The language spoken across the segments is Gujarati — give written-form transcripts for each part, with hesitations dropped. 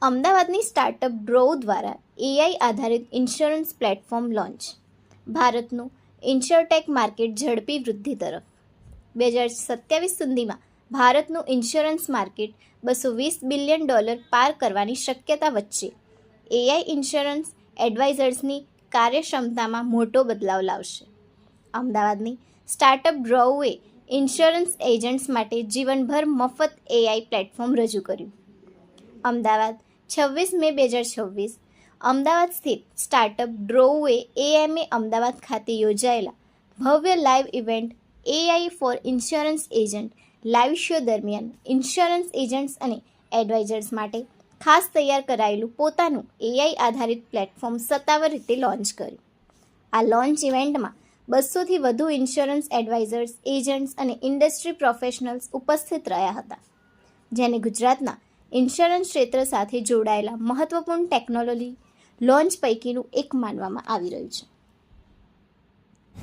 અમદાવાદની સ્ટાર્ટઅપ ડ્રોવ દ્વારા એઆઈ આધારિત ઇન્સ્યોરન્સ પ્લેટફોર્મ લોન્ચ. ભારતનું ઇન્સ્યોરટેક માર્કેટ ઝડપી વૃદ્ધિ તરફ. 2027 સુધીમાં ભારતનું ઇન્સ્યોરન્સ માર્કેટ $220 બિલિયન પાર કરવાની શક્યતા વચ્ચે એઆઈ ઇન્સ્યોરન્સ એડવાઇઝર્સની કાર્યક્ષમતામાં મોટો બદલાવ લાવશે. અમદાવાદની સ્ટાર્ટઅપ ડ્રોવે ઇન્સ્યોરન્સ એજન્ટ્સ માટે જીવનભર મફત એઆઈ પ્લેટફોર્મ રજૂ કર્યું. અમદાવાદ 26 મે 2026. અમદાવાદ સ્થિત સ્ટાર્ટઅપ ડ્રોવે એએમએ અમદાવાદ ખાતે યોજાયેલા ભવ્ય live event AI for insurance agent live show દરમિયાન ઇન્સ્યોરન્સ એજન્ટ્સ અને એડવાઇઝર્સ માટે ખાસ તૈયાર કરાયેલું પોતાનું એઆઈ આધારિત પ્લેટફોર્મ સત્તાવાર રીતે લોન્ચ કર્યું. આ લોન્ચ ઇવેન્ટમાં 200થી વધુ ઇન્સ્યોરન્સ એડવાઇઝર્સ, એજન્ટ્સ અને ઇન્ડસ્ટ્રી પ્રોફેશનલ્સ ઉપસ્થિત રહ્યા હતા, જેને ગુજરાતના ઇન્સ્યોરન્સ ક્ષેત્ર સાથે જોડાયેલા મહત્વપૂર્ણ ટેકનોલોજી લોન્ચ પૈકીનું એક માનવામાં આવી રહ્યું છે.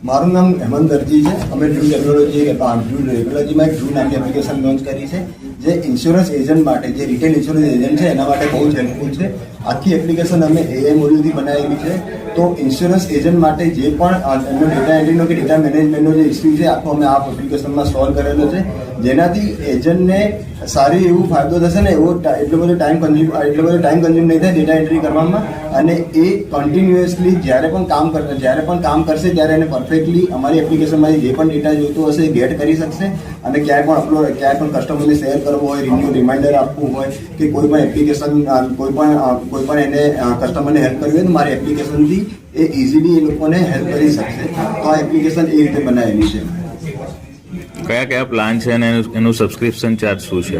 મારું નામ હેમંત દરજી છે. અમે ડ્રૂ ટેકનોલોજીમાં એક ડ્રૂ નામની એપ્લિકેશન લોન્ચ કરી છે, જે ઇન્સ્યોરન્સ એજન્ટ માટે, જે રિટેલ ઇન્સ્યોરન્સ એજન્ટ છે એના માટે બહુ જ હેલ્પફુલ છે. આખી એપ્લિકેશન અમે એઆઈ મોડ્યુલથી બનાવેલી છે. તો ઇન્સ્યોરન્સ એજન્ટ માટે જે પણ એમનો ડેટા એન્ટ્રીનો કે ડેટા મેનેજમેન્ટનો જે ઇસ્યુ છે, આખો અમે આ એપ્લિકેશનમાં સોલ્વ કરેલો છે, જેનાથી એજન્ટને સારી એવું ફાયદો થશે ને એટલો બધો ટાઈમ કન્ઝ્યુમ નહીં થાય ડેટા એન્ટ્રી કરવામાં, અને એ કન્ટિન્યુઅસલી જ્યારે પણ કામ કરશે ત્યારે એને પરફેક્ટલી અમારી એપ્લિકેશનમાંથી જે પણ ડેટા જોઈતો હશે એ ગેટ કરી શકશે. અને ક્યાંય પણ કસ્ટમરને શેર કરવો હોય, રિમાઇન્ડર આપવું હોય કે કોઈ પણ એપ્લિકેશન કોઈ પણ એને કસ્ટમરને હેલ્પ કરવી હોય તો મારી એપ્લિકેશનથી એ ઇઝીલી એ લોકોને હેલ્પ કરી શકશે. તો આ એપ્લિકેશન એ રીતે બનાવેલી છે. કયા કયા પ્લાન છે અને એનું સબસ્ક્રિપ્શન ચાર્જ શું છે?